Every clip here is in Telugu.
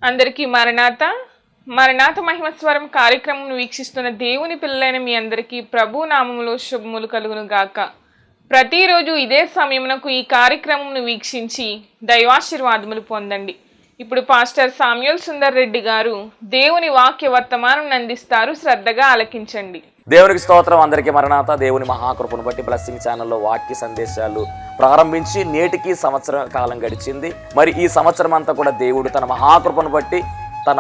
అందరికీ మరణాత మరణాత మహిమస్వరం కార్యక్రమం వీక్షిస్తున్న దేవుని పిల్లలైన మీ అందరికీ ప్రభు నామములో శుభములు కలుగును గాక. ప్రతిరోజు ఇదే సమయమునకు ఈ కార్యక్రమంను వీక్షించి దైవాశీర్వాదములు పొందండి. ఇప్పుడు పాస్టర్ సామ్యూల్ సుందర్ రెడ్డి గారు దేవుని వాక్య వర్తమానం అందిస్తారు. శ్రద్ధగా ఆలకించండి. దేవునికి స్తోత్రం. అందరికీ మరణాత. దేవుని మహాకృపను బట్టి బ్లెస్సింగ్ ఛానల్లో వాక్య సందేశాలు ప్రారంభించి నేటికి సంవత్సర కాలం గడిచింది. మరి ఈ సంవత్సరం అంతా కూడా దేవుడు తన మహాకృపను బట్టి తన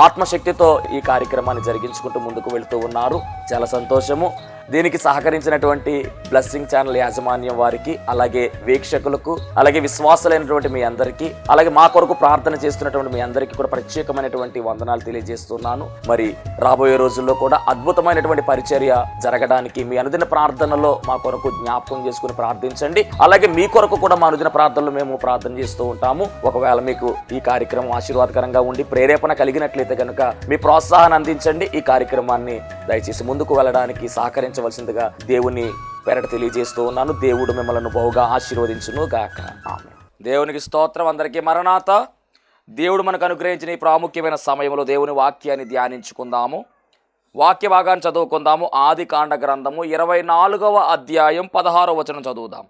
ఆత్మశక్తితో ఈ కార్యక్రమాన్ని జరిగించుకుంటూ ముందుకు వెళుతూ ఉన్నారు. చాలా సంతోషము. దీనికి సహకరించినటువంటి బ్లెస్సింగ్ ఛానల్ యాజమాన్యం వారికి, అలాగే వీక్షకులకు, అలాగే విశ్వాసులైనటువంటి మీ అందరికీ, అలాగే మా కొరకు ప్రార్థన చేస్తున్నటువంటి మీ అందరికీ కూడా ప్రత్యేకమైనటువంటి వందనాలు తెలియజేస్తున్నాను. మరి రాబోయే రోజుల్లో కూడా అద్భుతమైనటువంటి పరిచర్య జరగడానికి మీ అనుదిన ప్రార్థనలో మా కొరకు జ్ఞాపకం చేసుకుని ప్రార్థించండి. అలాగే మీ కొరకు కూడా మా అనుదిన ప్రార్థనలో మేము ప్రార్థన చేస్తూ ఉంటాము. ఒకవేళ మీకు ఈ కార్యక్రమం ఆశీర్వాదకరంగా ఉండి ప్రేరేపణ కలిగినట్లయితే కనుక మీ ప్రోత్సాహాన్ని అందించండి. ఈ కార్యక్రమాన్ని దయచేసి ముందుకు వెళ్ళడానికి సహకరించవలసిందిగా దేవుని పేరట తెలియజేస్తూ ఉన్నాను. దేవుడు మిమ్మల్ని బహుగా ఆశీర్వదించును గాక. ఆమేన్. దేవునికి స్తోత్రం. అందరికీ మరణాత. దేవుడు మనకు అనుగ్రహించిన ఈ ప్రాముఖ్యమైన సమయంలో దేవుని వాక్యాన్ని ధ్యానించుకుందాము. వాక్య భాగాన్ని చదువుకుందాము. ఆదికాండ గ్రంథము 24వ అధ్యాయం 16వ వచనం చదువుదాం.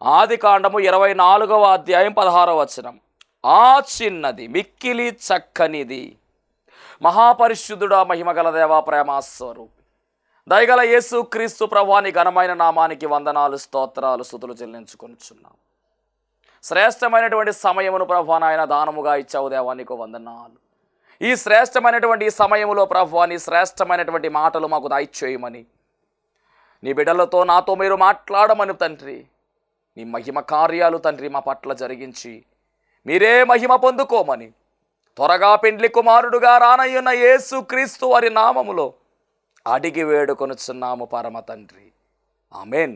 ఆదికాండము 24వ అధ్యాయం 16వ వచనం. ఆ చిన్నది మిక్కిలి చక్కనిది, మహాపరిశుద్ధుడా, మహిమగల దేవా, ప్రేమాస్వరూపి, దయగల యేసు క్రీస్తు ప్రభువాని ఘనమైన నామానికి వందనాలు, స్తోత్రాలు, స్తుతులు చెల్లించుకొనుచున్నాం. శ్రేష్టమైనటువంటి సమయమును ప్రభువా నాయన దానముగా ఇచ్చావు దేవా, నీకు వందనాలు. ఈ శ్రేష్టమైనటువంటి ఈ సమయములో ప్రభువా నీ శ్రేష్టమైనటువంటి మాటలు మాకు దయచేయమని, నీ బిడ్డలతో నాతో మీరు మాట్లాడమని తండ్రి, నీ మహిమ కార్యాలు తండ్రి మా పట్ల జరిగించి మీరే మహిమ పొందుకోమని త్వరగా పెండ్లి కుమారుడుగా రానయ్యున్న యేసు క్రీస్తు వారి నామములో అడిగి వేడుకొనుచున్నాము పరమ తండ్రి. ఆమెన్.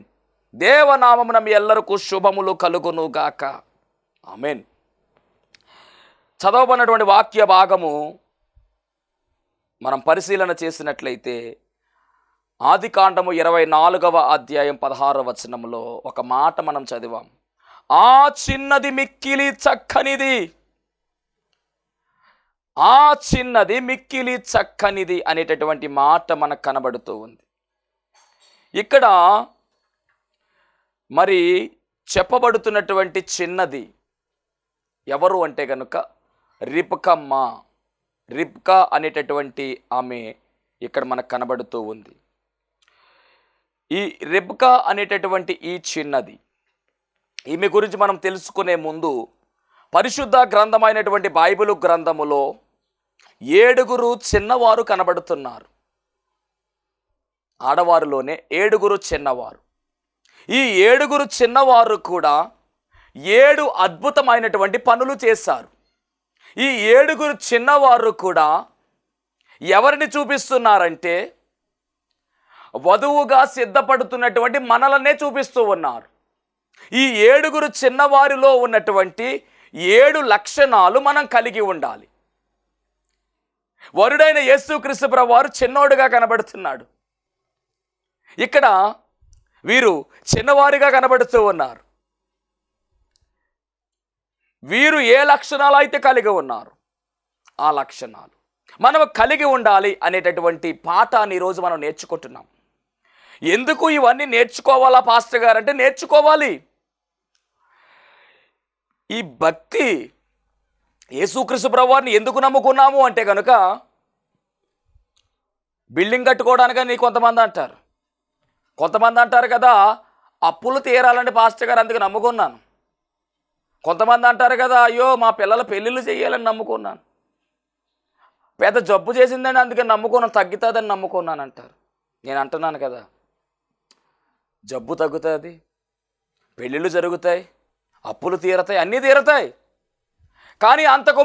దేవనామమున మీ ఎల్లరికూ శుభములు కలుగును గాక. ఆమెన్. చదవబడినటువంటి వాక్య భాగము మనం పరిశీలన చేసినట్లయితే ఆదికాండము 24వ అధ్యాయం 16వ వచనంలో ఒక మాట మనం చదివాం. ఆ చిన్నది మిక్కిలి చక్కనిది, ఆ చిన్నది మిక్కిలి చక్కనిది అనేటటువంటి మాట మనకు కనబడుతూ ఉంది. ఇక్కడ మరి చెప్పబడుతున్నటువంటి చిన్నది ఎవరు అంటే కనుక రిబ్కమ్మ. రిబ్కా అనేటటువంటి ఆమె ఇక్కడ మనకు కనబడుతూ ఉంది. ఈ రిబ్కా అనేటటువంటి ఈ చిన్నది, ఈమె గురించి మనం తెలుసుకునే ముందు పరిశుద్ధ గ్రంథమైనటువంటి బైబిలు గ్రంథములో 7 చిన్నవారు కనబడుతున్నారు. ఆడవారిలోనే 7 చిన్నవారు. ఈ 7 చిన్నవారు కూడా 7 అద్భుతమైనటువంటి పనులు చేశారు. ఈ 7 చిన్నవారు కూడా ఎవరిని చూపిస్తున్నారంటే వధువుగా సిద్ధపడుతున్నటువంటి మనలనే చూపిస్తూ ఉన్నారు. ఈ 7 చిన్నవారిలో ఉన్నటువంటి 7 లక్షణాలు మనం కలిగి ఉండాలి. వరుడైన యేసుక్రీస్తు ప్రభువారు చిన్నోడుగా కనబడుతున్నాడు. ఇక్కడ వీరు చిన్నవారిగా కనబడుతూ ఉన్నారు. వీరు ఏ లక్షణాలు అయితే కలిగి ఉన్నారు ఆ లక్షణాలు మనం కలిగి ఉండాలి అనేటటువంటి పాఠాన్ని ఈరోజు మనం నేర్చుకుంటున్నాం. ఎందుకు ఇవన్నీ నేర్చుకోవాలా పాస్టర్ గారు అంటే నేర్చుకోవాలి. ఈ భక్తి యేసుక్రీస్తు ప్రభువారిని ఎందుకు నమ్ముకున్నాము అంటే కనుక బిల్డింగ్ కట్టుకోవడానికని కొంతమంది అంటారు. కొంతమంది అంటారు కదా అప్పులు తీరాలంటే పాస్టర్ గారు అందుకు నమ్ముకున్నాను. కొంతమంది అంటారు కదా అయ్యో మా పిల్లల పెళ్ళిళ్ళు చేయాలని నమ్ముకున్నాను. పెద్ద జబ్బు చేసిందని అందుకని నమ్ముకున్నాను, తగ్గుతుందని నమ్ముకున్నాను అంటారు. నేను అంటున్నాను కదా, జబ్బు తగ్గుతుంది, పెళ్ళిళ్ళు జరుగుతాయి, అప్పులు తీరతాయి, అన్నీ తీరతాయి. కానీ అంతకు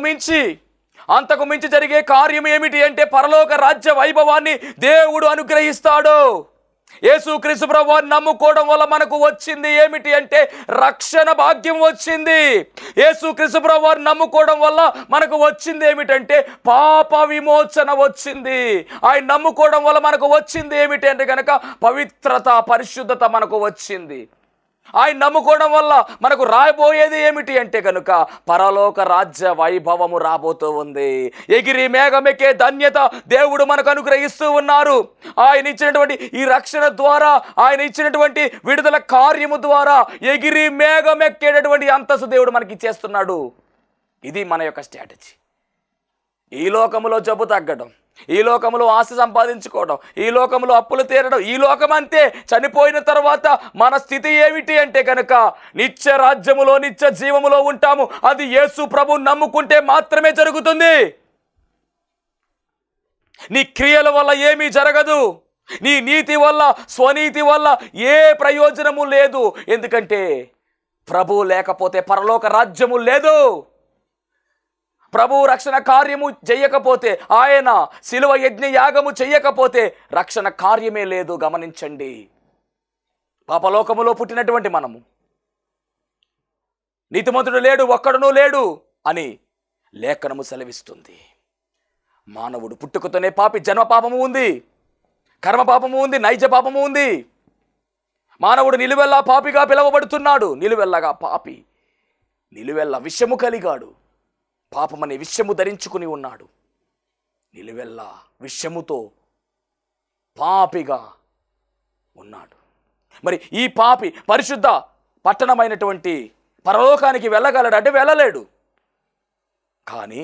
మించి జరిగే కార్యం ఏమిటి అంటే పరలోక రాజ్య వైభవాన్ని దేవుడు అనుగ్రహిస్తాడు. యేసుక్రీస్తు ప్రభువుని నమ్ముకోవడం వల్ల మనకు వచ్చింది ఏమిటి అంటే రక్షణ భాగ్యం వచ్చింది. యేసుక్రీస్తు ప్రభువుని నమ్ముకోవడం వల్ల మనకు వచ్చింది ఏమిటంటే పాప విమోచన వచ్చింది. ఆయన నమ్ముకోవడం వల్ల మనకు వచ్చింది ఏమిటి అంటే కనుక పవిత్రత, పరిశుద్ధత మనకు వచ్చింది. ఆయన నమ్ముకోవడం వల్ల మనకు రాబోయేది ఏమిటి అంటే కనుక పరలోక రాజ్య వైభవము రాబోతూ ఉంది. ఎగిరి మేఘమెక్కే ధన్యత దేవుడు మనకు అనుగ్రహిస్తూ ఉన్నారు. ఆయన ఇచ్చినటువంటి ఈ రక్షణ ద్వారా, ఆయన ఇచ్చినటువంటి విడుదల కార్యము ద్వారా ఎగిరి మేఘమెక్కేటటువంటి అంతస్తు దేవుడు మనకి ఇచ్చేస్తున్నాడు. ఇది మన యొక్క స్ట్రాటజీ. ఈ లోకములో జబ్బు తగ్గడం, ఈ లోకములో ఆశ సంపాదించుకోవడం, ఈ లోకములో అప్పులు తీరడం, ఈ లోకం అంతే. చనిపోయిన తర్వాత మన స్థితి ఏమిటి అంటే కనుక నిత్య రాజ్యములో, నిత్య జీవములో ఉంటాము. అది యేసు ప్రభు నమ్ముకుంటే మాత్రమే జరుగుతుంది. నీ క్రియల వల్ల ఏమీ జరగదు. నీ నీతి వల్ల, స్వనీతి వల్ల ఏ ప్రయోజనము లేదు. ఎందుకంటే ప్రభువు లేకపోతే పరలోక రాజ్యము లేదు. ప్రభువు రక్షణ కార్యము చెయ్యకపోతే, ఆయన శిలువ యజ్ఞ యాగము చెయ్యకపోతే రక్షణ కార్యమే లేదు. గమనించండి. పాపలోకములో పుట్టినటువంటి మనము నీతిమంతుడు లేడు, ఒక్కడునూ లేడు అని లేఖనము సెలవిస్తుంది. మానవుడు పుట్టుకతోనే పాపి. జన్మ పాపము ఉంది, కర్మ పాపము ఉంది, నైజ పాపము ఉంది. మానవుడు నిలువెల్లా పాపిగా పిలువబడుతున్నాడు. నిలువెల్లగా పాపి, నిలువెల్ల విషము కలిగాడు. పాపమనే విషము ధరించుకుని ఉన్నాడు. నిలువెల్లా విషముతో పాపిగా ఉన్నాడు. మరి ఈ పాపి పరిశుద్ధ పట్టణమైనటువంటి పరలోకానికి వెళ్ళగలడంటే వెళ్ళలేడు. కానీ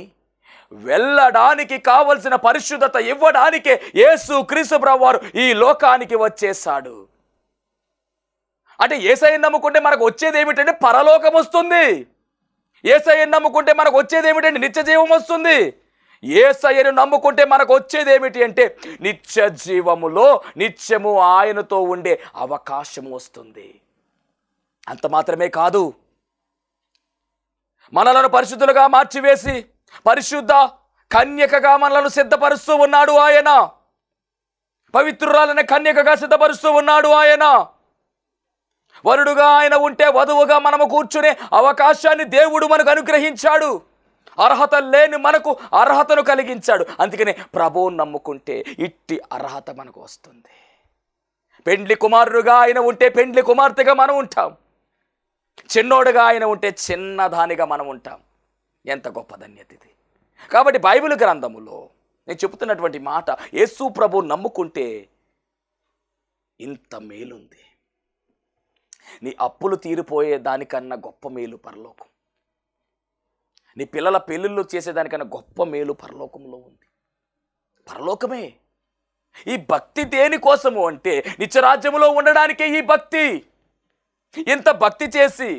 వెళ్ళడానికి కావలసిన పరిశుద్ధత ఇవ్వడానికే యేసు క్రీస్తు ప్రభువారు ఈ లోకానికి వచ్చేసాడు. అంటే యేసయ్యను నమ్ముకుంటే మనకు వచ్చేది ఏమిటంటే పరలోకం వస్తుంది. యేసయ్యను నమ్ముకుంటే మనకు వచ్చేది ఏమిటంటే నిత్య జీవం వస్తుంది. యేసయ్యను నమ్ముకుంటే మనకు వచ్చేది ఏమిటి అంటే నిత్య జీవములో నిత్యము ఆయనతో ఉండే అవకాశం వస్తుంది. అంత మాత్రమే కాదు, మనలను పరిశుద్ధులుగా మార్చివేసి పరిశుద్ధ కన్యకగా మనలను సిద్ధపరుస్తూ ఉన్నాడు ఆయన. పవిత్రురాలనే కన్యకగా సిద్ధపరుస్తూ ఉన్నాడు ఆయన. వరుడుగా ఆయన ఉంటే వధువుగా మనము కూర్చునే అవకాశాన్ని దేవుడు మనకు అనుగ్రహించాడు. అర్హత లేని మనకు అర్హతను కలిగించాడు. అందుకనే ప్రభువును నమ్ముకుంటే ఇట్టి అర్హత మనకు వస్తుంది. పెండ్లి కుమారుడుగా ఆయన ఉంటే పెండ్లి కుమార్తెగా మనం ఉంటాం. చిన్నోడుగా ఆయన ఉంటే చిన్నదానిగా మనం ఉంటాం. ఎంత గొప్ప ధన్యత ఇది. కాబట్టి బైబిల్ గ్రంథములో నేను చెబుతున్నటువంటి మాట, యేసు ప్రభువును నమ్ముకుంటే ఇంత మేలుంది. నీ అప్పులు తీరిపోయే దానికన్నా గొప్ప మేలు పరలోకం. నీ పిల్లల పెళ్ళిళ్ళు చేసేదానికన్నా గొప్ప మేలు పరలోకంలో ఉంది. పరలోకమే. ఈ భక్తి దేనికోసము అంటే నిత్యరాజ్యములో ఉండడానికే ఈ భక్తి. ఇంత భక్తి చేసి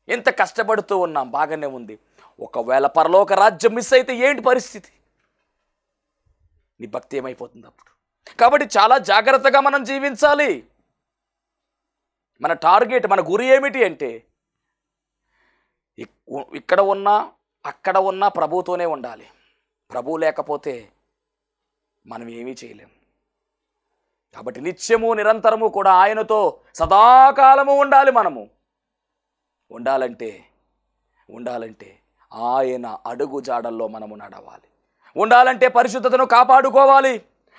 ఎంత కష్టపడుతూ ఉన్నాం, బాగానే ఉంది. ఒకవేళ పరలోక రాజ్యం మిస్ అయితే ఏంటి పరిస్థితి? నీ భక్తి ఏమైపోతుంది అప్పుడు? కాబట్టి చాలా జాగ్రత్తగా మనం జీవించాలి. మన టార్గెట్, మన గురి ఏమిటి అంటే ఇక్కడ ఉన్నా అక్కడ ఉన్నా ప్రభువుతోనే ఉండాలి. ప్రభువు లేకపోతే మనం ఏమీ చేయలేం. కాబట్టి నిత్యము నిరంతరము కూడా ఆయనతో సదాకాలము ఉండాలి. మనము ఉండాలంటే ఆయన అడుగు జాడల్లో మనము నడవాలి. ఉండాలంటే పరిశుద్ధతను కాపాడుకోవాలి.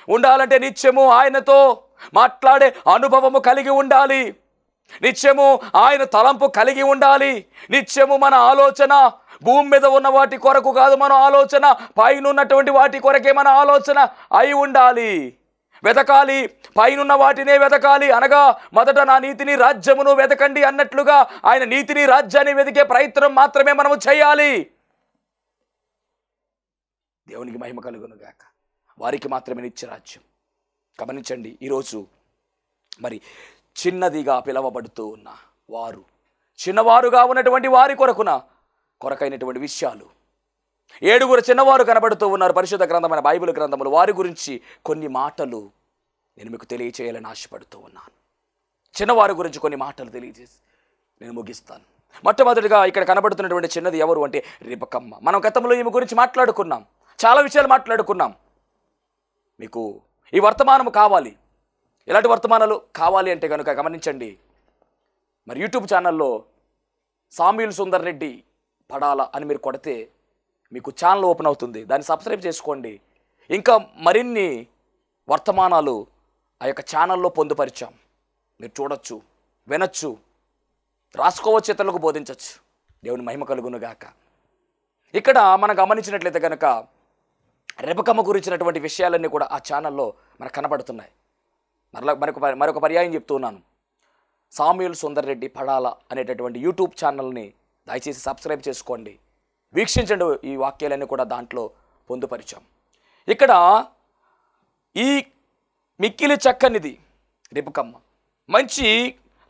ఉండాలంటే నిత్యము ఆయనతో మాట్లాడే అనుభవము కలిగి ఉండాలి. నిత్యము ఆయన తలంపు కలిగి ఉండాలి. నిత్యము మన ఆలోచన భూమి మీద ఉన్న వాటి కొరకు కాదు, మన ఆలోచన పైన ఉన్నటువంటి వాటి కొరకే మన ఆలోచన అయి ఉండాలి. వెతకాలి, పైనున్న వాటినే వెతకాలి. అనగా మొదట నా నీతిని రాజ్యమును వెతకండి అన్నట్లుగా ఆయన నీతిని రాజ్యాన్ని వెతికే ప్రయత్నం మాత్రమే మనము చేయాలి. దేవునికి మహిమ కలుగును గాక. వారికి మాత్రమే నిత్య రాజ్యం. గమనించండి, ఈరోజు మరి చిన్నదిగా పిలవబడుతూ ఉన్న వారు, చిన్నవారుగా ఉన్నటువంటి వారి కొరకైనటువంటి విషయాలు 7 చిన్నవారు కనబడుతూ ఉన్నారు పరిశుద్ధ గ్రంథమైన బైబిల్ గ్రంథములు. వారి గురించి కొన్ని మాటలు నేను మీకు తెలియచేయాలని ఆశపడుతూ ఉన్నాను. చిన్నవారి గురించి కొన్ని మాటలు తెలియజేసి నేను ముగిస్తాను. మొట్టమొదటిగా ఇక్కడ కనబడుతున్నటువంటి చిన్నది ఎవరు అంటే రిబకమ్మ. మనం గతంలో ఈమె గురించి మాట్లాడుకున్నాం, చాలా విషయాలు మాట్లాడుకున్నాం. మీకు ఈ వర్తమానం కావాలి, ఎలాంటి వర్తమానాలు కావాలి అంటే కనుక గమనించండి. మరి యూట్యూబ్ ఛానల్లో సామ్యూల్ సుందర్ రెడ్డి పడాల అని మీరు కొడితే మీకు ఛానల్ ఓపెన్ అవుతుంది. దాన్ని సబ్స్క్రైబ్ చేసుకోండి. ఇంకా మరిన్ని వర్తమానాలు ఆ యొక్క ఛానల్లో పొందుపరిచాం. మీరు చూడొచ్చు, వినొచ్చు. రాసుకోవచ్చు, ఇతరులకు బోధించవచ్చు. దేవుని మహిమ కలుగును గాక. ఇక్కడ మనం గమనించినట్లయితే కనుక రెబెక్కమ్మ గురించినటువంటి విషయాలన్నీ కూడా ఆ ఛానల్లో మనకు కనబడుతున్నాయి. మరొక పర్యాయం చెప్తూ ఉన్నాను. సామ్యూల్ సుందర్ రెడ్డి పడాల అనేటటువంటి యూట్యూబ్ ఛానల్ని దయచేసి సబ్స్క్రైబ్ చేసుకోండి, వీక్షించండి. ఈ వాక్యాలన్నీ కూడా దాంట్లో పొందుపరిచాం. ఇక్కడ ఈ మిక్కిలి చక్కనిది రెబెక్కమ్మ, మంచి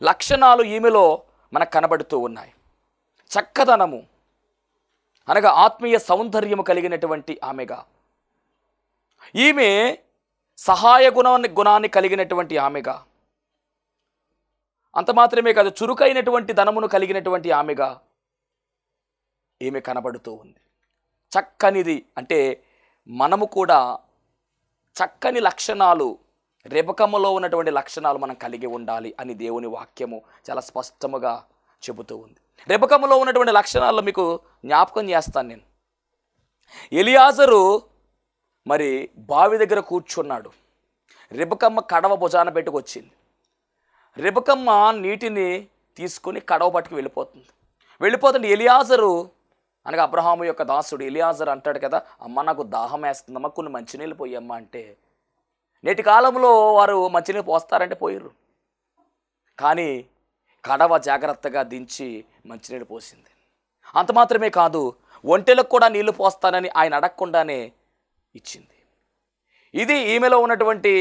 లక్షణాలు ఈమెలో మనకు కనబడుతూ ఉన్నాయి. చక్కదనము అనగా ఆత్మీయ సౌందర్యము కలిగినటువంటి ఆమెగా, ఈమె సహాయ గుణాన్ని కలిగినటువంటి ఆమెగా, అంత మాత్రమే కాదు చురుకైనటువంటి ధనమును కలిగినటువంటి ఆమెగా ఈమె కనబడుతూ ఉంది. చక్కనిది అంటే మనము కూడా చక్కని లక్షణాలు, రెబెక్కమ్మలో ఉన్నటువంటి లక్షణాలు మనం కలిగి ఉండాలి అని దేవుని వాక్యము చాలా స్పష్టముగా చెబుతూ ఉంది. రెబెక్కమ్మలో ఉన్నటువంటి లక్షణాల్లో మీకు జ్ఞాపకం చేస్తాను నేను. ఎలియాజరు మరి బావి దగ్గర కూర్చున్నాడు. రెబెక్కమ్మ కడవ భుజాన పెట్టుకొచ్చింది. రెబెక్కమ్మ నీటిని తీసుకొని కడవ పట్టుకు వెళ్ళిపోతుంటే ఎలియాజరు అనగా అబ్రహాము యొక్క దాసుడు ఎలియాజరు అంటాడు కదా, అమ్మ నాకు దాహం వేస్తుందమ్మా, కొన్ని మంచినీళ్ళు పోయమ్మా అంటే, నేటి కాలంలో వారు మంచినీళ్ళు పోస్తారంటే పోయిర్రు, కానీ కడవ జాగ్రత్తగా దించి మంచినీళ్ళు పోసింది. అంత మాత్రమే కాదు, ఒంటెలకు కూడా నీళ్లు పోస్తానని ఆయన అడగకుండానే ఇచ్చింది. ఇది ఈమెలో ఉన్నటువంటి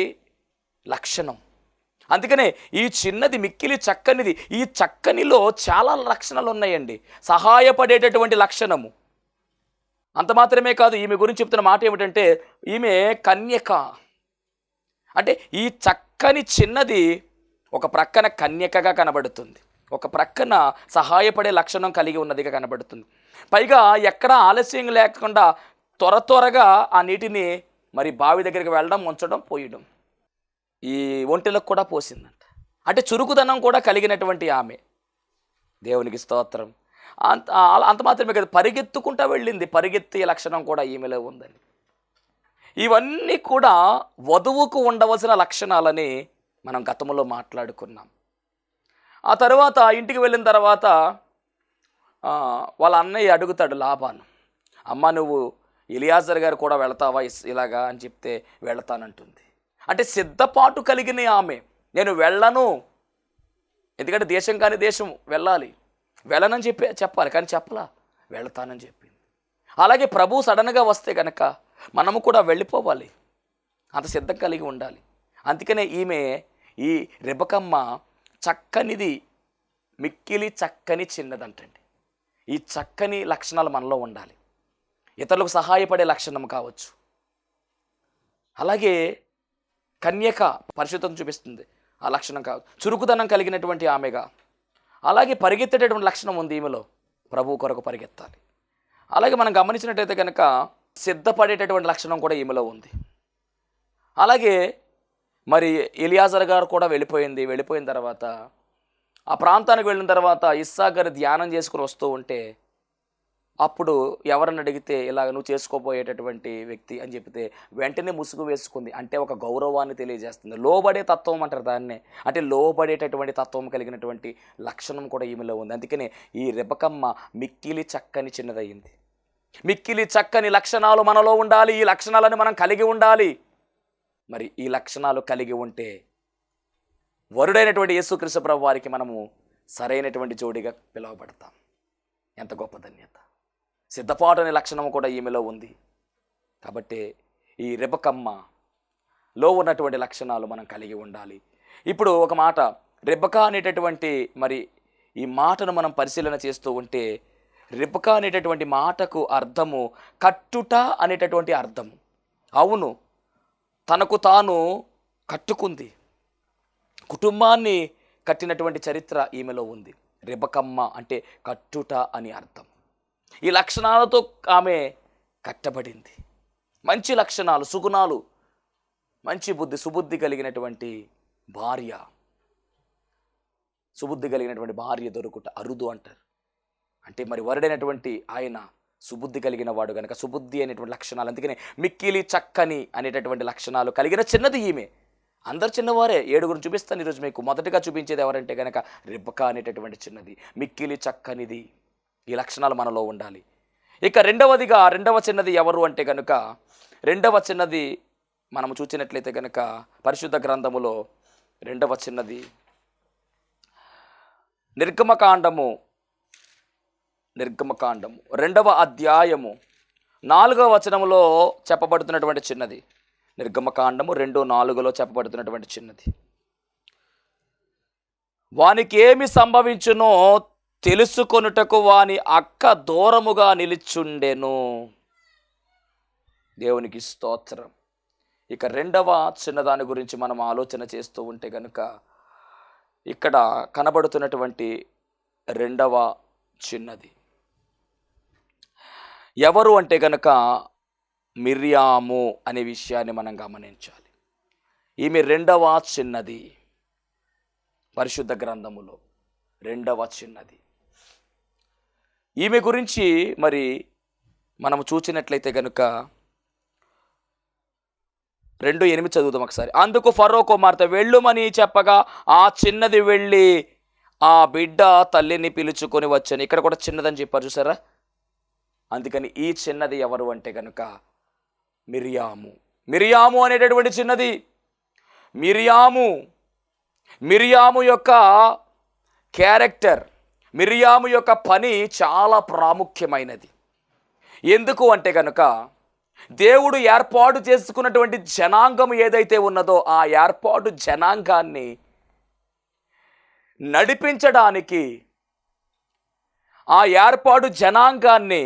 లక్షణం. అందుకనే ఈ చిన్నది మిక్కిలి చక్కనిది. ఈ చక్కనిలో చాలా లక్షణాలు ఉన్నాయండి. సహాయపడేటటువంటి లక్షణము. అంత మాత్రమే కాదు, ఈమె గురించి చెప్తున్న మాట ఏమిటంటే ఈమె కన్యక. అంటే ఈ చక్కని చిన్నది ఒక ప్రక్కన కన్యకగా కనబడుతుంది, ఒక ప్రక్కన సహాయపడే లక్షణం కలిగి ఉన్నదిగా కనబడుతుంది. పైగా ఎక్కడా ఆలస్యం లేకుండా త్వరగా ఆ నీటిని మరి బావి దగ్గరికి వెళ్ళడం, ఉంచడం, పోయడం. ఈ ఒంటెలకు కూడా పోసిందంట. అంటే చురుకుదనం కూడా కలిగినటువంటి ఆమె. దేవునికి స్తోత్రం. అంత మాత్రమే కదా, పరిగెత్తుకుంటూ వెళ్ళింది. పరిగెత్తే లక్షణం కూడా ఈమెలో ఉందని. ఇవన్నీ కూడా వధువుకు ఉండవలసిన లక్షణాలని మనం గతంలో మాట్లాడుకున్నాం. ఆ తర్వాత ఇంటికి వెళ్ళిన తర్వాత వాళ్ళ అన్నయ్య అడుగుతాడు లాబాను, అమ్మ నువ్వు ఎలియాజర్ గారు కూడా వెళతావా ఇలాగా అని చెప్తే వెళతానంటుంది. అంటే సిద్ధపాటు కలిగిన ఆమె. నేను వెళ్ళను, ఎందుకంటే దేశం కాని దేశం వెళ్ళాలి, వెళ్ళనని చెప్పాలి, కానీ చెప్పలా, వెళతానని చెప్పింది. అలాగే ప్రభు సడన్గా వస్తే కనుక మనము కూడా వెళ్ళిపోవాలి, అంత సిద్ధం కలిగి ఉండాలి. అందుకనే ఈమె ఈ రెబెక్కమ్మ చక్కనిది, మిక్కిలి చక్కని చిన్నదంటండి. ఈ చక్కని లక్షణాలు మనలో ఉండాలి. ఇతరులకు సహాయపడే లక్షణం కావచ్చు. అలాగే కన్యక పరిశుద్ధం చూపిస్తుంది, ఆ లక్షణం కావచ్చు. చురుకుదనం కలిగినటువంటి ఆమెగా. అలాగే పరిగెత్తేటటువంటి లక్షణం ఉంది ఈమెలో, ప్రభువు కొరకు పరిగెత్తాలి. అలాగే మనం గమనించినట్టయితే కనుక సిద్ధపడేటటువంటి లక్షణం కూడా ఈమెలో ఉంది. అలాగే మరి ఎలియాజర్ గారు కూడా వెళ్ళిపోయిన తర్వాత ఆ ప్రాంతానికి వెళ్ళిన తర్వాత ఇస్సాకు గారు ధ్యానం చేసుకుని వస్తూ ఉంటే అప్పుడు ఎవరని అడిగితే ఇలాగ నువ్వు చేసుకోబోయేటటువంటి వ్యక్తి అని చెప్తే వెంటనే ముసుగు వేసుకుంది. అంటే ఒక గౌరవాన్ని తెలియజేస్తుంది. లోబడే తత్వం అంటారు దాన్నే. అంటే లోబడేటటువంటి తత్వం కలిగినటువంటి లక్షణం కూడా ఈమెలో ఉంది. అందుకనే ఈ రెబెక్కమ్మ మిక్కిలి చక్కని చిన్నదయ్యింది. మిక్కిలి చక్కని లక్షణాలు మనలో ఉండాలి. ఈ లక్షణాలను మనం కలిగి ఉండాలి. మరి ఈ లక్షణాలు కలిగి ఉంటే వరుడైనటువంటి యేసుక్రీస్తు ప్రభువు వారికి మనము సరైనటువంటి జోడిగా పిలువబడతాం. ఎంత గొప్ప ధన్యత. సిద్ధపాటు అనే లక్షణం కూడా ఈమెలో ఉంది. కాబట్టి ఈ రెబెక్కమ్మలో ఉన్నటువంటి లక్షణాలు మనం కలిగి ఉండాలి. ఇప్పుడు ఒక మాట, రెబెక్క అనేటటువంటి మరి ఈ మాటను మనం పరిశీలన చేస్తూ ఉంటే రెబెక్క అనేటటువంటి మాటకు అర్థము కట్టుట అనేటటువంటి అర్థము. అవును, తనకు తాను కట్టుకుంది, కుటుంబాన్ని కట్టినటువంటి చరిత్ర ఈమెలో ఉంది. రెబెక్కమ్మ అంటే కట్టుట అని అర్థం. ఈ లక్షణాలతో ఆమె కట్టబడింది. మంచి లక్షణాలు, సుగుణాలు, మంచి బుద్ధి, సుబుద్ధి కలిగినటువంటి భార్య. సుబుద్ధి కలిగినటువంటి భార్య దొరుకుట అరుదు అంటారు. అంటే మరి వరుడైనటువంటి ఆయన సుబుద్ధి కలిగిన వాడు కనుక సుబుద్ధి అనేటువంటి లక్షణాలు. అందుకనే మిక్కిలి చక్కని అనేటటువంటి లక్షణాలు కలిగిన చిన్నది ఈమె. అందరు చిన్నవారే. 7 చూపిస్తాను ఈరోజు మీకు. మొదటిగా చూపించేది ఎవరంటే కనుక రిబ్కా అనేటటువంటి చిన్నది, మిక్కిలి చక్కనిది. ఈ లక్షణాలు మనలో ఉండాలి. ఇక రెండవ చిన్నది ఎవరు అంటే కనుక, రెండవ చిన్నది మనము చూసినట్లయితే కనుక పరిశుద్ధ గ్రంథములో రెండవ చిన్నది నిర్గమకాండము 2వ అధ్యాయము 4వ వచనములో చెప్పబడుతున్నటువంటి చిన్నది. నిర్గమకాండము 2:4లో చెప్పబడుతున్నటువంటి చిన్నది. వానికి ఏమి సంభవించునో తెలుసుకొనుటకు వాని అక్క దూరముగా నిలిచుండెను. దేవునికి స్తోత్రం. ఇక రెండవ చిన్నదాని గురించి మనం ఆలోచన చేస్తూ ఉంటే కనుక ఇక్కడ కనబడుతున్నటువంటి రెండవ చిన్నది ఎవరు అంటే కనుక మిర్యాము అనే విషయాన్ని మనం గమనించాలి. ఈమె రెండవ చిన్నది, పరిశుద్ధ గ్రంథములో రెండవ చిన్నది. ఈమె గురించి మరి మనము చూసినట్లయితే కనుక 2:8 చదువుదాం ఒకసారి. అందుకు ఫరో కుమార్తె వెళ్ళుమని చెప్పగా ఆ చిన్నది వెళ్ళి ఆ బిడ్డ తల్లిని పిలుచుకొని వచ్చాను. ఇక్కడ కూడా చిన్నదని చెప్పారు చూసారా. అందుకని ఈ చిన్నది ఎవరు అంటే కనుక మిర్యాము అనేటటువంటి చిన్నది. మిర్యాము యొక్క క్యారెక్టర్, మిర్యాము యొక్క పని చాలా ప్రాముఖ్యమైనది. ఎందుకు అంటే కనుక దేవుడు ఏర్పాటు చేసుకున్నటువంటి జనాంగం ఏదైతే ఉన్నదో ఆ ఏర్పాటు జనాంగాన్ని నడిపించడానికి, ఆ ఏర్పాటు జనాంగాన్ని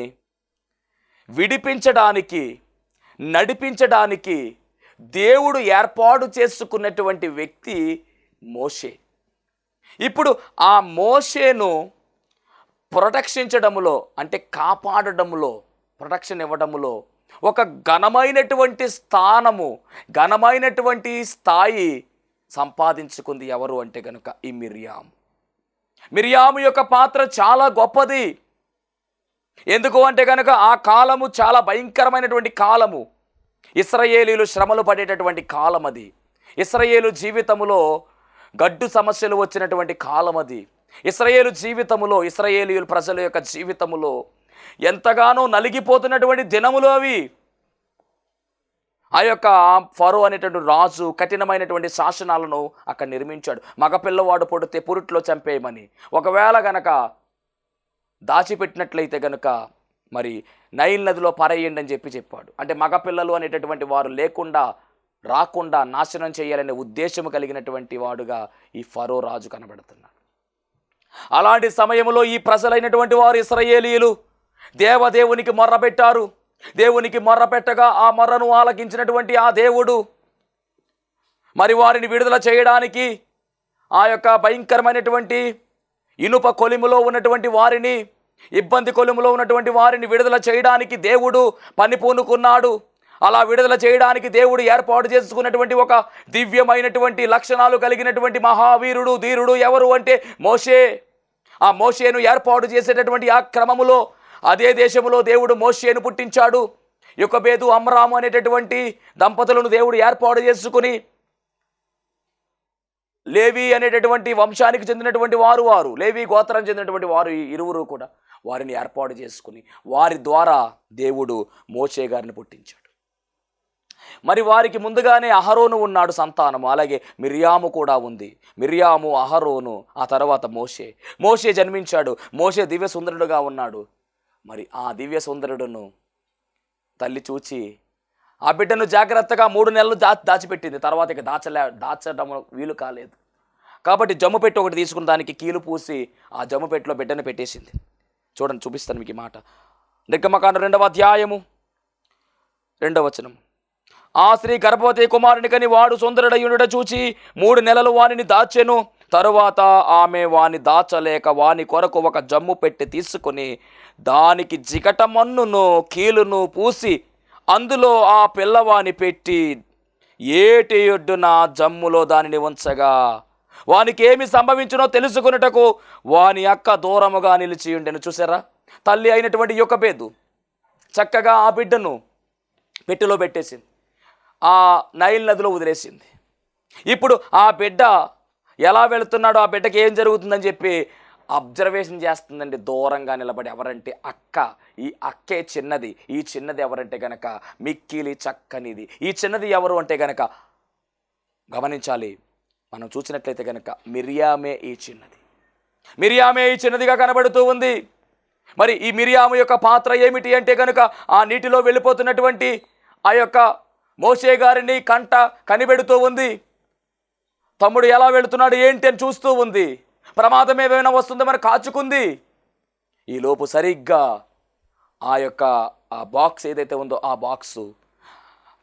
విడిపించడానికి, నడిపించడానికి దేవుడు ఏర్పాటు చేసుకున్నటువంటి వ్యక్తి మోషే. ఇప్పుడు ఆ మోషేను ప్రొటెక్షించడంలో అంటే కాపాడడంలో, ప్రొటెక్షన్ ఇవ్వడంలో ఒక ఘనమైనటువంటి స్థాయి సంపాదించుకుంది ఎవరు అంటే కనుక ఈ మిర్యాము యొక్క పాత్ర చాలా గొప్పది. ఎందుకు అంటే కనుక ఆ కాలము చాలా భయంకరమైనటువంటి కాలము. ఇశ్రాయేలీయులు శ్రమలు పడేటటువంటి కాలం అది. ఇశ్రాయేలు జీవితములో గడ్డు సమస్యలు వచ్చినటువంటి కాలం అది. ఇశ్రాయేలు జీవితములో, ఇశ్రాయేలీయుల ప్రజల యొక్క జీవితములో ఎంతగానో నలిగిపోతున్నటువంటి దినములు అవి. ఆ యొక్క ఫరో అనేటువంటి రాజు కఠినమైనటువంటి శాసనాలను అక్కడ నిర్మించాడు. మగపిల్లవాడు పుడితే పురుట్లో చంపేయమని, ఒకవేళ గనక దాచిపెట్టినట్లయితే గనుక మరి నైల్ నదిలో పారేయండి అని చెప్పాడు. అంటే మగపిల్లలు అనేటటువంటి వారు రాకుండా నాశనం చేయాలనే ఉద్దేశం కలిగినటువంటి వాడుగా ఈ ఫరో రాజు కనబడుతున్నాడు. అలాంటి సమయంలో ఈ ప్రజలైనటువంటి వారు ఇశ్రాయేలీయులు దేవునికి మొర్రపెట్టారు. దేవునికి మొర్రపెట్టగా ఆ మొర్రను ఆలకించినటువంటి ఆ దేవుడు మరి వారిని విడుదల చేయడానికి, ఆ యొక్క భయంకరమైనటువంటి ఇనుప కొలిములో ఉన్నటువంటి వారిని, ఇబ్బంది కొలిములో ఉన్నటువంటి వారిని విడుదల చేయడానికి దేవుడు పని పూనుకున్నాడు. అలా విడుదల చేయడానికి దేవుడు ఏర్పాటు చేసుకున్నటువంటి ఒక దివ్యమైనటువంటి లక్షణాలు కలిగినటువంటి మహావీరుడు, ధీరుడు ఎవరు అంటే మోషే. ఆ మోషేను ఏర్పాటు చేసేటటువంటి ఆ క్రమములో అదే దేశములో దేవుడు మోషేను పుట్టించాడు. యొకోబేదు, అమ్రాము అనేటటువంటి దంపతులను దేవుడు ఏర్పాటు చేసుకుని లేవి అనేటటువంటి వంశానికి చెందినటువంటి వారు లేవి గోత్రానికి చెందినటువంటి వారు ఇరువురు కూడా వారిని ఏర్పాటు చేసుకుని వారి ద్వారా దేవుడు మోషే గారిని పుట్టించాడు. మరి వారికి ముందుగానే అహరోను ఉన్నాడు సంతానము, అలాగే మిర్యాము కూడా ఉంది. మిర్యాము, అహరోను, ఆ తర్వాత మోషే జన్మించాడు. మోషే దివ్య సుందరుడుగా ఉన్నాడు. మరి ఆ దివ్య సుందరుడును తల్లి చూచి ఆ బిడ్డను జాగ్రత్తగా 3 నెలలు దాచిపెట్టింది. తర్వాత ఇక దాచడం వీలు కాలేదు కాబట్టి జమ్ము పెట్టి ఒకటి తీసుకుని దానికి కీలు పూసి ఆ జమ్ము పెట్టిలో బిడ్డను పెట్టేసింది. చూడండి, చూపిస్తాను మీకు ఈ మాట. నిర్గమకాండం 2వ అధ్యాయము 2వ వచనం. ఆ స్త్రీ గర్భవతి కుమారుని కని వాడు సుందరుడయునుడ చూచి 3 నెలలు వానిని దాచెను. తరువాత ఆమె వాని దాచలేక వాని కొరకు ఒక జమ్ము పెట్టి తీసుకుని దానికి జిగటమన్నును కీలును పూసి అందులో ఆ పిల్లవాని పెట్టి ఏటి ఒడ్డున జమ్ములో దానిని ఉంచగా వానికి ఏమి సంభవించునో తెలుసుకున్నటకు వాని అక్క దూరముగా నిలిచి ఉండెను. చూసారా, తల్లి అయినటువంటి యొకోబేదు చక్కగా ఆ బిడ్డను పెట్టెలో పెట్టేసింది, ఆ నైల్ నదిలో వదిలేసింది. ఇప్పుడు ఆ బిడ్డ ఎలా వెళుతున్నాడో, ఆ బిడ్డకి ఏం జరుగుతుందని చెప్పి అబ్జర్వేషన్ చేస్తుందండి దూరంగా నిలబడి. ఎవరంటే అక్క. ఈ అక్కే చిన్నది. ఈ చిన్నది ఎవరంటే గనక మిక్కిలి చక్కనిది. ఈ చిన్నది ఎవరు అంటే గనక గమనించాలి. మనం చూసినట్లయితే గనక మిరియామే ఈ చిన్నది. మిరియామే ఈ చిన్నదిగా కనబడుతూ ఉంది. మరి ఈ మిరియాము యొక్క పాత్ర ఏమిటి అంటే కనుక ఆ నీటిలో వెళ్ళిపోతున్నటువంటి ఆ యొక్క మోషే గారిని కంట కనిపెడుతూ ఉంది. తమ్ముడు ఎలా వెళుతున్నాడు ఏంటి అని చూస్తూ ఉంది. ప్రమాదం ఏమైనా వస్తుందో కాచుకుంది. ఈలోపు సరిగ్గా ఆ బాక్స్ ఏదైతే ఉందో ఆ బాక్సు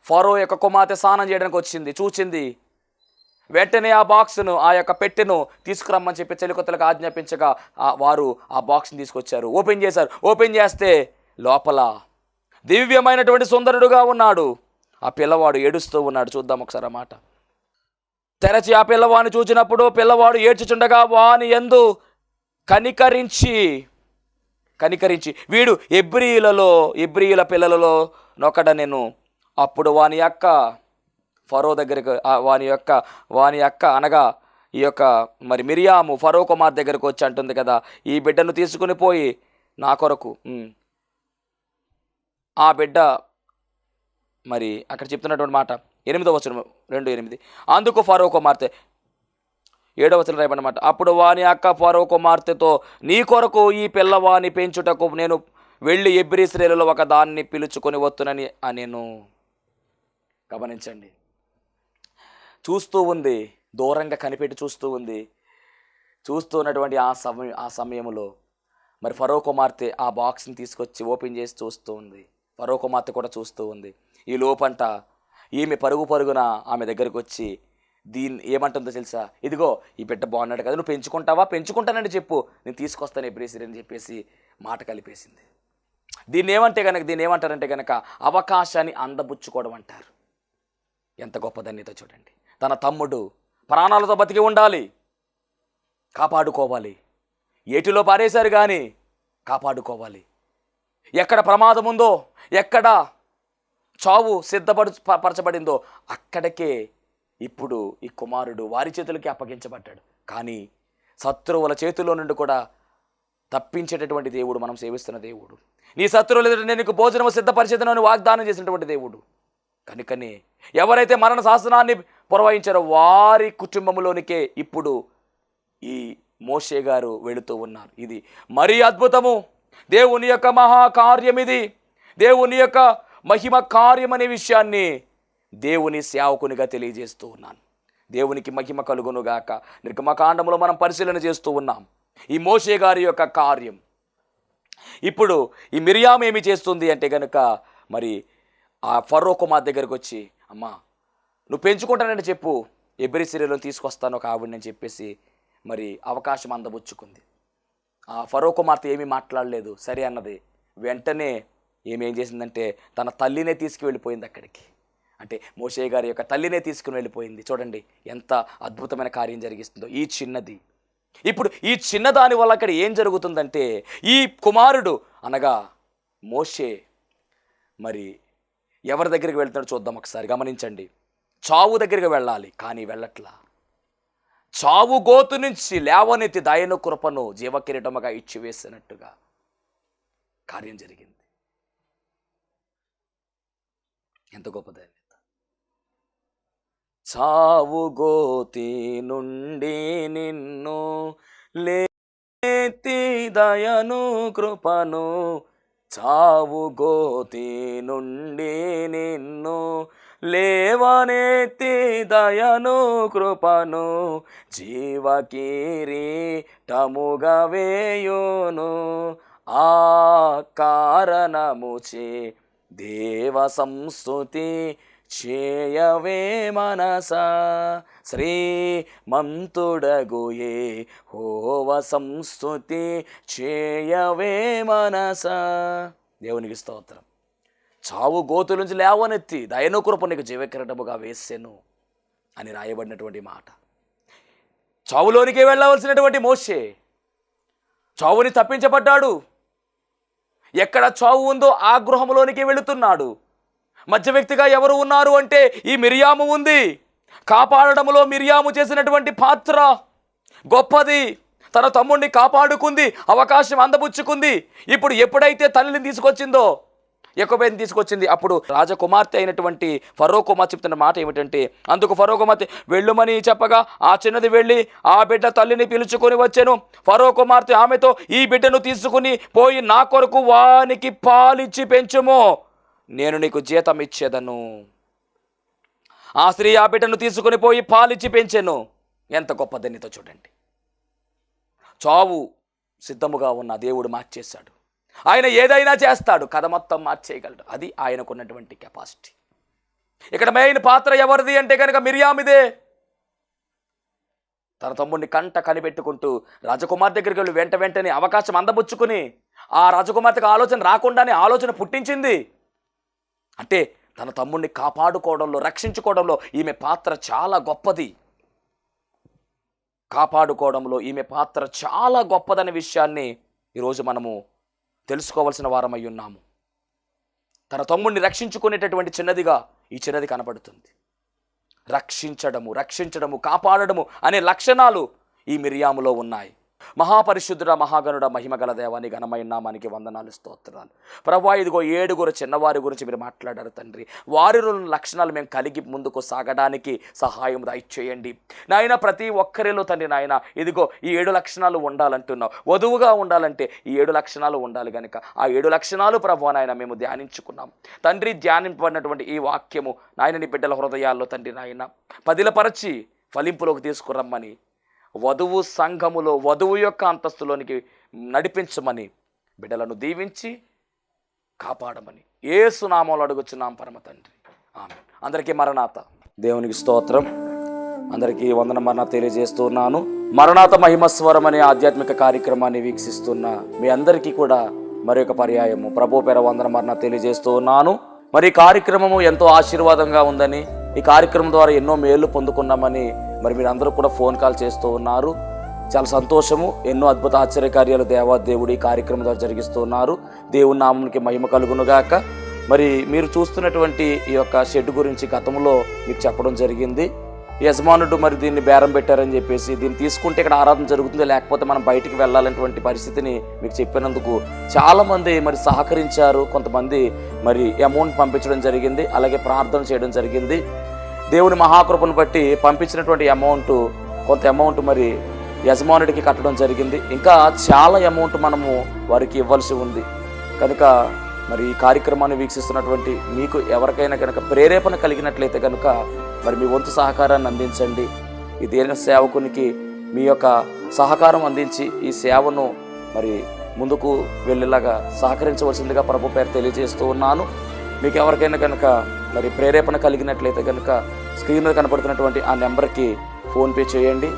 ఫరో యొక్క కుమార్తె స్నానం చేయడానికి వచ్చింది, చూచింది. వెంటనే ఆ బాక్స్ను, ఆ యొక్క పెట్టెను తీసుకురమ్మని చెప్పి చెలికొత్తలకు ఆజ్ఞాపించగా వారు ఆ బాక్స్ని తీసుకొచ్చారు. ఓపెన్ చేశారు. ఓపెన్ చేస్తే లోపల దివ్యమైనటువంటి సుందరుడుగా ఉన్నాడు. ఆ పిల్లవాడు ఏడుస్తూ ఉన్నాడు. చూద్దాం ఒకసారి ఆ మాట. తెరచి ఆ పిల్లవాడిని చూచినప్పుడు పిల్లవాడు ఏడ్చుచుండగా వాని యందు కనికరించి వీడు ఎబ్రీయుల పిల్లలలో నొకడ నేను. అప్పుడు వాని అక్క ఫరో దగ్గరికి, వాని అక్క అనగా ఈ యొక్క మరి మిరియాము ఫరో కుమార్ దగ్గరకు వచ్చి అంటుంది కదా, ఈ బిడ్డను తీసుకుని పోయి నా కొరకు. ఆ బిడ్డ మరి అక్కడ చెప్తున్నటువంటి మాట 8వ వచనం 2:8. అందుకు ఫరో కుమార్తె 7వ వచనం రాయబడినమాట. అప్పుడు వాని అక్క ఫరో కుమార్తెతో, నీ కొరకు ఈ పిల్లవాని పెంచుటకు నేను వెళ్ళి ఎబ్రీ స్త్రీలలో ఒక దాన్ని పిలుచుకొని వస్తునని నేను. గమనించండి, చూస్తూ ఉంది, దూరంగా కనిపెట్టి చూస్తూ ఉంది. చూస్తూ ఉన్నటువంటి ఆ సమయంలో మరి ఫరో కుమార్తె ఆ బాక్స్ని తీసుకొచ్చి ఓపెన్ చేసి చూస్తూ ఉంది. ఫరో కుమార్తె కూడా చూస్తూ ఉంది. ఈ లోపంట ఈమె పరుగున ఆమె దగ్గరికి వచ్చి దీన్ని ఏమంటుందో తెలుసా? ఇదిగో ఈ బిడ్డ బాగున్నాడు కదా, నువ్వు పెంచుకుంటావా? పెంచుకుంటానని చెప్పు, నేను తీసుకొస్తాను ఎబ్రీసీని అని చెప్పేసి మాట కలిపేసింది. దీన్ని ఏమంటారంటే కనుక అవకాశాన్ని అందబుచ్చుకోవడం అంటారు. ఎంత గొప్ప ధన్యత చూడండి. తన తమ్ముడు ప్రాణాలతో బతికి ఉండాలి, కాపాడుకోవాలి. ఏటిలో పారేశారు కానీ కాపాడుకోవాలి. ఎక్కడ ప్రమాదం ఉందో, ఎక్కడ చావు పరచబడిందో అక్కడికే ఇప్పుడు ఈ కుమారుడు వారి చేతులకి అప్పగించబడ్డాడు. కానీ శత్రువుల చేతుల్లో నుండి కూడా తప్పించేటటువంటి దేవుడు మనం సేవిస్తున్న దేవుడు. నీ శత్రువులు ఎదుట నేను నీకు భోజనము సిద్ధపరిచేదనని వాగ్దానం చేసినటువంటి దేవుడు. కనుకనే ఎవరైతే మరణ శాసనాన్ని పురవాయించారో వారి కుటుంబంలోనికే ఇప్పుడు ఈ మోషే గారు వెళుతూ ఉన్నారు. ఇది మరీ అద్భుతము. దేవుని యొక్క మహాకార్యం ఇది. దేవుని యొక్క మహిమ కార్యం అనే విషయాన్ని దేవుని సేవకునిగా తెలియజేస్తూ ఉన్నాను. దేవునికి మహిమ కలుగునుగాక. నిర్గమకాండములో మనం పరిశీలన చేస్తూ ఉన్నాం ఈ మోషే గారి యొక్క కార్యం. ఇప్పుడు ఈ మిరియాము ఏమి చేస్తుంది అంటే కనుక మరి ఆ ఫరో కుమార్ దగ్గరికి వచ్చి, అమ్మా నువ్వు పెంచుకుంటానంటే చెప్పు, ఎబ్రీ స్త్రీలను తీసుకొస్తాను ఒక ఆవిడని చెప్పేసి మరి అవకాశం అందబుచ్చుకుంది. ఆ ఫరో కుమార్తె ఏమీ మాట్లాడలేదు, సరే అన్నది. వెంటనే ఏమేం చేసిందంటే తన తల్లినే తీసుకువెళ్ళిపోయింది అక్కడికి. అంటే మోషే గారి యొక్క తల్లినే తీసుకుని వెళ్ళిపోయింది. చూడండి ఎంత అద్భుతమైన కార్యం జరిగిస్తుందో ఈ చిన్నది. ఇప్పుడు ఈ చిన్నదాని వల్ల అక్కడ ఏం జరుగుతుందంటే ఈ కుమారుడు అనగా మోషే మరి ఎవరి దగ్గరికి వెళ్తున్నాడో చూద్దాం ఒకసారి. గమనించండి, చావు దగ్గరికి వెళ్ళాలి కానీ వెళ్ళట్లా. చావు గోతు నుంచి లేవనెత్తి దయను కృపను జీవకిరీటముగా ఇచ్చివేసినట్టుగా కార్యం జరిగింది. ఎంత గొప్ప ధన్యత. చావు గోతి నుండి నిన్ను లేతి దయను కృపను, చావు గోతి నుండి నిన్ను లేవనెత్తి దయను కృపను, జీవకిరీటముగా వేయును. ఆ కారణముచే దేవ సంస్తుతి చేయవే మనసా, శ్రీమంతుడగు యెహోవ సంస్తుతి చేయవే మనసా. దేవునికి స్తోత్రం. చావు గోతు నుంచి లేవనెత్తి దయను కృప నీకు జీవకిరీటముగా వేసెను అని రాయబడినటువంటి మాట. చావులోనికి వెళ్ళవలసినటువంటి మోషే చావుని తప్పించబడ్డాడు. ఎక్కడ చావు ఉందో ఆ గృహంలోనికి వెళుతున్నాడు. మధ్య వ్యక్తిగా ఎవరు ఉన్నారు అంటే ఈ మిరియాము ఉంది. కాపాడడంలో మిరియాము చేసినటువంటి పాత్ర గొప్పది. తన తమ్ముడిని కాపాడుకుంది, అవకాశం అందబుచ్చుకుంది. ఇప్పుడు ఎప్పుడైతే తల్లిని తీసుకొచ్చిందో, యాకోబుని తీసుకొచ్చింది, అప్పుడు రాజకుమార్తె అయినటువంటి ఫరో కుమార్తె చెప్తున్న మాట ఏమిటంటే, అందుకు ఫరో కుమార్తె వెళ్ళుమని చెప్పగా ఆ చిన్నది వెళ్ళి ఆ బిడ్డ తల్లిని పిలుచుకొని వచ్చాను. ఫరో కుమార్తె ఆమెతో, ఈ బిడ్డను తీసుకుని పోయి నా కొరకు వానికి పాలిచ్చి పెంచుము, నేను నీకు జీతం ఇచ్చేదను. ఆ స్త్రీ ఆ బిడ్డను తీసుకుని పోయి పాలిచ్చి పెంచాను. ఎంత గొప్ప ధన్యత చూడండి. చావు సిద్ధముగా ఉన్న దేవుడు మార్చేశాడు. ఆయన ఏదైనా చేస్తాడు, కథ మొత్తం మార్చేయగలడు. అది ఆయనకున్నటువంటి కెపాసిటీ. ఇక్కడ మెయిన్ పాత్ర ఎవరిది అంటే కనుక మిరియామిదే. తన తమ్ముడిని కంట కనిపెట్టుకుంటూ రాజకుమార్ దగ్గరికి వెళ్ళి వెంటనే అవకాశం అందబుచ్చుకుని ఆ రాజకుమార్తెకు ఆలోచన రాకుండానే ఆలోచన పుట్టించింది. అంటే తన తమ్ముడిని కాపాడుకోవడంలో, రక్షించుకోవడంలో ఈమె పాత్ర చాలా గొప్పది. కాపాడుకోవడంలో ఈమె పాత్ర చాలా గొప్పదనే విషయాన్ని ఈరోజు మనము తెలుసుకోవాల్సిన వారమై ఉన్నాము. తన తమ్ముడిని రక్షించుకునేటటువంటి చిన్నదిగా ఈ చిన్నది కనబడుతుంది. రక్షించడము, కాపాడడము అనే లక్షణాలు ఈ మిరియాములో ఉన్నాయి. మహాపరిశుద్ధుడ, మహాగణుడ, మహిమగల దేవాని ఘనమైన నామానికి వందనాలు, స్తోత్రాలు. ప్రభువా, ఇదిగో 7 చిన్నవారి గురించి మీరు మాట్లాడారు తండ్రి. వారిలో లక్షణాలు మేము కలిగి ముందుకు సాగడానికి సహాయం దయచేయండి నాయన. ప్రతి ఒక్కరిలో తండ్రి నాయన, ఇదిగో ఈ 7 లక్షణాలు ఉండాలంటున్నావు. వధువుగా ఉండాలంటే ఈ 7 లక్షణాలు ఉండాలి కనుక ఆ 7 లక్షణాలు ప్రభువా నాయన మేము ధ్యానించుకున్నాం తండ్రి. ధ్యానింపబడినటువంటి ఈ వాక్యము నాయన నీ బిడ్డల హృదయాల్లో తండ్రి నాయన పదిలపరచి ఫలింపులోకి తీసుకురమ్మని, వధువు సంఘములో వధువు యొక్క అంతస్తులోనికి నడిపించమని, బిడ్డలను దీవించి కాపాడమని యేసు నామములో అడుగుచున్నాం పరమ తండ్రి, ఆమేన్. అందరికీ మరణాత. దేవునికి స్తోత్రం. అందరికీ వందన మరణాత తెలియజేస్తున్నాను. మరణాత మహిమస్వరం అనే ఆధ్యాత్మిక కార్యక్రమాన్ని వీక్షిస్తున్న మీ అందరికీ కూడా మరొక పర్యాయము ప్రభు పేర వందన మరణాత తెలియజేస్తూ ఉన్నాను. మరి ఈ కార్యక్రమము ఎంతో ఆశీర్వాదంగా ఉందని, ఈ కార్యక్రమం ద్వారా ఎన్నో మేలు పొందుకున్నామని మరి మీరు అందరూ కూడా ఫోన్ కాల్ చేస్తూ ఉన్నారు. చాలా సంతోషము. ఎన్నో అద్భుత ఆశ్చర్యకార్యాలు దేవాదేవుడు ఈ కార్యక్రమం ద్వారా జరిగిస్తూ ఉన్నారు. దేవుని నామమునికి మహిమ కలుగునుగాక. మరి మీరు చూస్తున్నటువంటి ఈ యొక్క షెడ్ గురించి గతంలో మీకు చెప్పడం జరిగింది. యజమానుడు మరి దీన్ని బేరం పెట్టారని చెప్పేసి, దీన్ని తీసుకుంటే ఇక్కడ ఆరాధన జరుగుతుంది, లేకపోతే మనం బయటికి వెళ్ళాలనేటువంటి పరిస్థితిని మీకు చెప్పినందుకు చాలామంది మరి సహకరించారు. కొంతమంది మరి అమౌంట్ పంపించడం జరిగింది, అలాగే ప్రార్థన చేయడం జరిగింది. దేవుని మహాకృపను బట్టి పంపించినటువంటి కొంత అమౌంట్ మరి యజమానుడికి కట్టడం జరిగింది. ఇంకా చాలా అమౌంట్ మనము వారికి ఇవ్వాల్సి ఉంది కనుక మరి ఈ కార్యక్రమాన్ని వీక్షిస్తున్నటువంటి మీకు ఎవరికైనా కనుక ప్రేరేపణ కలిగినట్లయితే కనుక మరి మీ వంతు సహకారాన్ని అందించండి. ఈ దేన సేవకునికి మీ యొక్క సహకారం అందించి ఈ సేవను మరి ముందుకు వెళ్ళేలాగా సహకరించవలసిందిగా ప్రభు పేరు తెలియజేస్తూ ఉన్నాను. మీకు ఎవరికైనా కనుక మరి ప్రేరేపణ కలిగినట్లయితే కనుక స్క్రీన్ మీద కనపడుతున్నటువంటి ఆ నెంబర్కి ఫోన్పే చేయండి,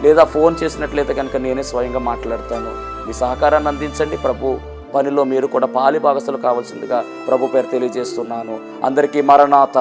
లేదా ఫోన్ చేసినట్లయితే కనుక నేనే స్వయంగా మాట్లాడతాను. మీ సహకారాన్ని అందించండి. ప్రభు పనిలో మీరు కూడా పాలి భాగస్తులు కావాల్సిందిగా ప్రభు పేరు తెలియజేస్తున్నాను. అందరికీ మరణాత.